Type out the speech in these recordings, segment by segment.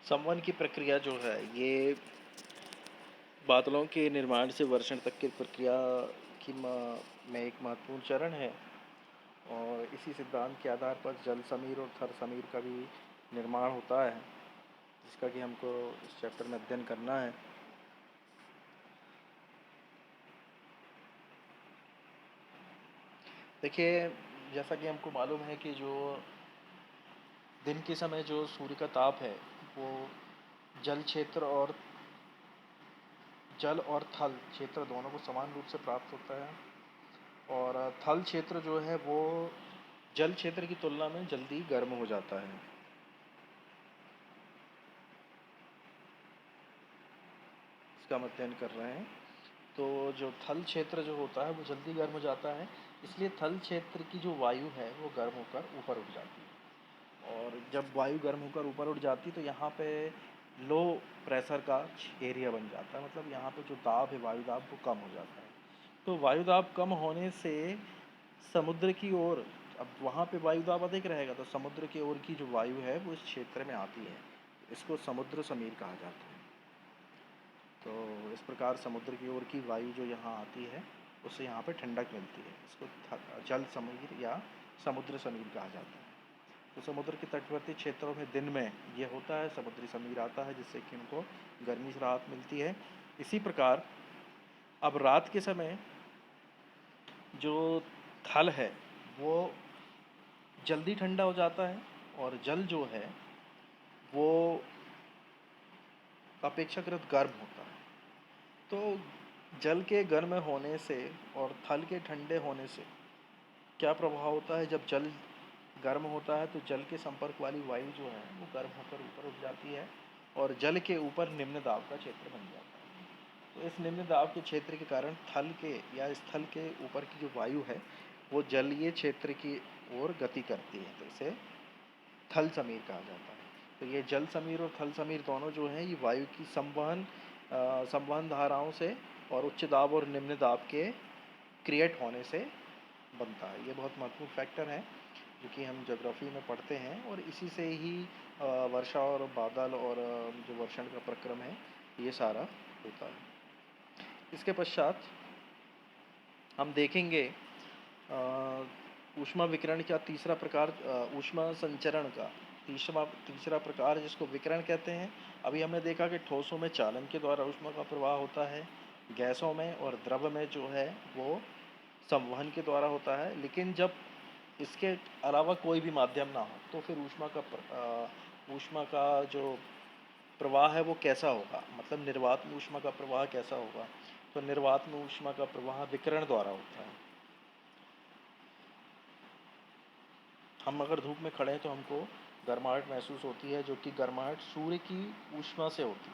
संवहन की प्रक्रिया जो है ये बादलों के निर्माण से वर्षण तक की प्रक्रिया की में एक महत्वपूर्ण चरण है। और इसी सिद्धांत के आधार पर जल समीर और थल समीर का भी निर्माण होता है, जिसका कि हमको इस चैप्टर में अध्ययन करना है। देखिए, जैसा कि हमको मालूम है कि जो दिन के समय जो सूर्य का ताप है वो जल क्षेत्र और जल और थल क्षेत्र दोनों को समान रूप से प्राप्त होता है। और थल क्षेत्र जो है वो जल क्षेत्र की तुलना में जल्दी गर्म हो जाता है। इसका हम अध्ययन कर रहे हैं। तो जो थल क्षेत्र जो होता है वो जल्दी गर्म हो जाता है, इसलिए थल क्षेत्र की जो वायु है वो गर्म होकर ऊपर उठ जाती है। और जब वायु गर्म होकर ऊपर उठ जाती है तो यहाँ पे लो प्रेशर का एरिया बन जाता है, मतलब यहाँ पे जो दाब है वायु दाब वो कम हो जाता है। तो वायु दाब कम होने से समुद्र की ओर, अब वहाँ पे वायु दाब अधिक रहेगा तो समुद्र की ओर की जो वायु है वो इस क्षेत्र में आती है। इसको समुद्र समीर कहा जाता है। तो इस प्रकार समुद्र की ओर की वायु जो यहाँ आती है उससे यहाँ पे ठंडक मिलती है। इसको जल समीर या समुद्र समीर कहा जाता है। तो समुद्र के तटवर्ती क्षेत्रों में दिन में ये होता है, समुद्री समीर आता है, जिससे कि उनको गर्मी से राहत मिलती है। इसी प्रकार अब रात के समय जो थल है वो जल्दी ठंडा हो जाता है और जल जो है वो अपेक्षाकृत गर्म होता है। तो जल के गर्म होने से और थल के ठंडे होने से क्या प्रभाव होता है? जब जल गर्म होता है तो जल के संपर्क वाली वायु जो है वो गर्म होकर ऊपर उठ जाती है और जल के ऊपर निम्न दाब का क्षेत्र बन जाता है। तो इस निम्न दाब के क्षेत्र के कारण थल के या स्थल के ऊपर की जो वायु है वो जलीय क्षेत्र की ओर गति करती है, तो इसे थल समीर कहा जाता है। तो ये जल समीर और थल समीर दोनों जो हैं ये वायु की संवहन धाराओं से और उच्च दाब और निम्न दाब के क्रिएट होने से बनता है। ये बहुत महत्वपूर्ण फैक्टर है जो कि हम ज्योग्राफी में पढ़ते हैं और इसी से ही वर्षा और बादल और जो वर्षण का प्रक्रम है ये सारा होता है। इसके पश्चात हम देखेंगे ऊष्मा विकिरण का तीसरा प्रकार, ऊष्मा संचरण का तीसरा प्रकार जिसको विकिरण कहते हैं। अभी हमने देखा कि ठोसों में चालन के द्वारा ऊष्मा का प्रवाह होता है, गैसों में और द्रव में जो है वो संवहन के द्वारा होता है। लेकिन जब इसके अलावा कोई भी माध्यम ना हो तो फिर ऊष्मा का जो प्रवाह है वो कैसा होगा, मतलब निर्वात में ऊष्मा का प्रवाह कैसा होगा? तो निर्वात में ऊष्मा का प्रवाह विकिरण द्वारा होता है। हम अगर धूप में खड़े हैं तो हमको गर्माहट महसूस होती है, जो कि गर्माहट सूर्य की ऊष्मा से होती है।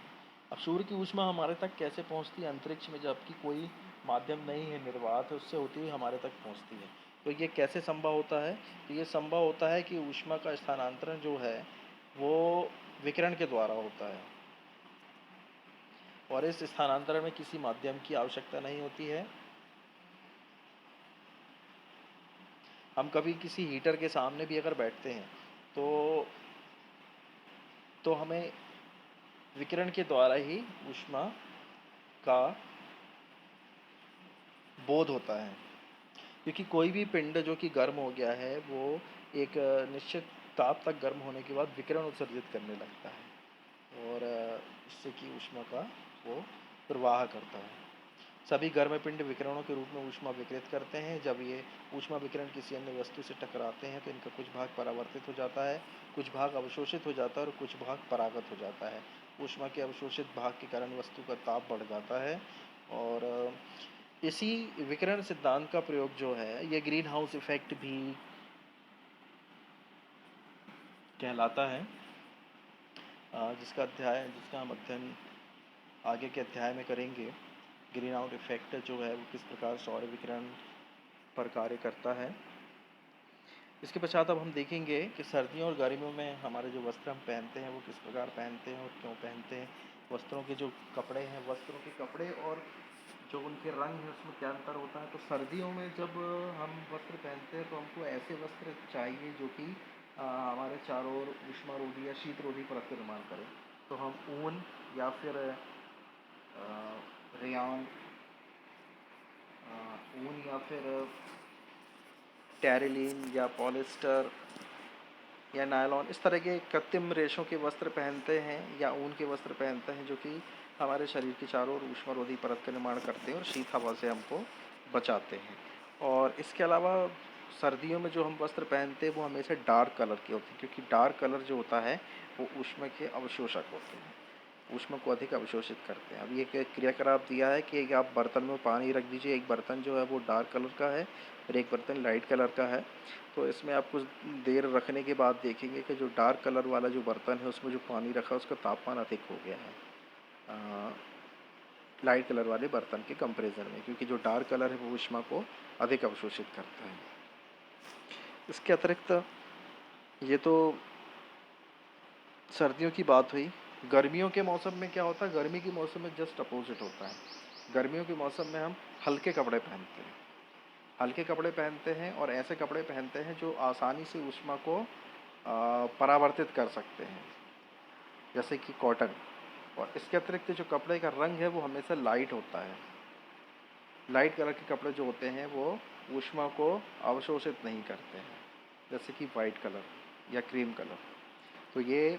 अब सूर्य की ऊष्मा हमारे तक कैसे पहुंचती है? अंतरिक्ष में जबकि कोई माध्यम नहीं है, निर्वात है, उससे होती हुई हमारे तक पहुंचती है। तो ये कैसे संभव होता है? तो ये संभव होता है कि ऊष्मा का स्थानांतरण जो है वो विकिरण के द्वारा होता है और इस स्थानांतरण में किसी माध्यम की आवश्यकता नहीं होती है। हम कभी किसी हीटर के सामने भी अगर बैठते हैं तो हमें विकिरण के द्वारा ही ऊष्मा का बोध होता है, क्योंकि कोई भी पिंड जो कि गर्म हो गया है वो एक निश्चित ताप तक गर्म होने के बाद विकिरण उत्सर्जित करने लगता है और इससे कि ऊष्मा का वो प्रवाह करता है। सभी गर्म पिंड विकिरणों के रूप में ऊष्मा विकिरित करते हैं। जब ये ऊष्मा विकिरण किसी अन्य वस्तु से टकराते हैं तो इनका कुछ भाग परावर्तित हो जाता है, कुछ भाग अवशोषित हो जाता है और कुछ भाग परागत हो जाता है। ऊष्मा के अवशोषित भाग के कारण वस्तु का ताप बढ़ जाता है और इसी विकिरण सिद्धांत का प्रयोग जो है ये ग्रीन हाउस इफेक्ट भी कहलाता है, जिसका हम अध्ययन आगे के अध्याय में करेंगे। ग्रीन हाउस इफेक्ट जो है वो किस प्रकार सौर विकिरण पर कार्य करता है। इसके पश्चात अब हम देखेंगे कि सर्दियों और गर्मियों में हमारे जो वस्त्र हम पहनते हैं वो किस प्रकार पहनते हैं और क्यों पहनते हैं। वस्त्रों के जो कपड़े हैं, वस्त्रों के कपड़े और जो उनके रंग हैं उसमें क्या अंतर होता है। तो सर्दियों में जब हम वस्त्र पहनते हैं तो हमको ऐसे वस्त्र चाहिए जो कि हमारे चारों ओर ऊष्मारोधी या शीतरोधी परत का निर्माण करें। तो हम ऊन या फिर रेयॉन, ऊन या फिर टेरिलीन या पॉलिस्टर या नायलॉन, इस तरह के कृत्रिम रेशों के वस्त्र पहनते हैं या ऊन के वस्त्र पहनते हैं, जो कि हमारे शरीर के चारों ओर ऊष्मारोधी परत का निर्माण करते हैं और शीत हवा से हमको बचाते हैं। और इसके अलावा सर्दियों में जो हम वस्त्र पहनते हैं वो हमेशा डार्क कलर के होते हैं, क्योंकि डार्क कलर जो होता है वो ऊष्मा के अवशोषक होते हैं, ऊष्मा को अधिक अवशोषित करते हैं। अब ये क्रियाकलाप दिया है कि आप बर्तन में पानी रख दीजिए, एक बर्तन जो है वो डार्क कलर का है और एक बर्तन लाइट कलर का है। तो इसमें आप कुछ देर रखने के बाद देखेंगे कि जो डार्क कलर वाला जो बर्तन है उसमें जो पानी रखा है उसका तापमान अधिक हो गया है लाइट कलर वाले बर्तन के कंपैरिजन में, क्योंकि जो डार्क कलर है वो ऊष्मा को अधिक अवशोषित करता है। इसके अतिरिक्त ये तो सर्दियों की बात हुई। गर्मियों के मौसम में क्या होता है, गर्मी के मौसम में जस्ट अपोजिट होता है। गर्मियों के मौसम में हम हल्के कपड़े पहनते हैं, हल्के कपड़े पहनते हैं और ऐसे कपड़े पहनते हैं जो आसानी से ऊष्मा को परावर्तित कर सकते हैं, जैसे कि कॉटन। और इसके अतिरिक्त जो कपड़े का रंग है वो हमेशा लाइट होता है। लाइट कलर के कपड़े जो होते हैं वो ऊष्मा को अवशोषित नहीं करते हैं, जैसे कि वाइट कलर या क्रीम कलर। तो ये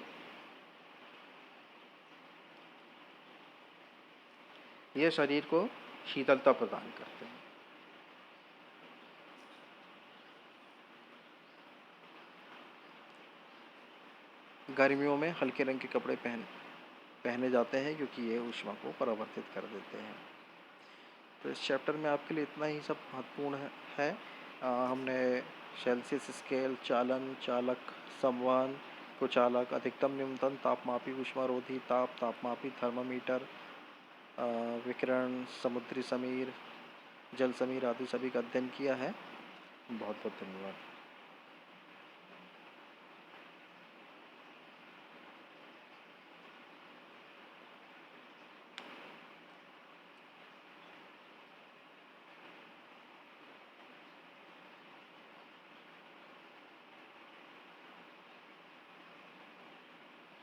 शरीर को शीतलता प्रदान करते हैं। गर्मियों में हल्के रंग के कपड़े पहने जाते हैं, क्योंकि ये ऊष्मा को परावर्तित कर देते हैं। तो इस चैप्टर में आपके लिए इतना ही सब महत्वपूर्ण है। हमने सेल्सियस स्केल, चालन, चालक, समवन, कुचालक, अधिकतम न्यूनतम तापमापी, ऊष्मारोधी ताप, तापमापी, थर्मामीटर, विकिरण, समुद्री समीर, जल समीर आदि सभी का अध्ययन किया है। बहुत बहुत धन्यवाद।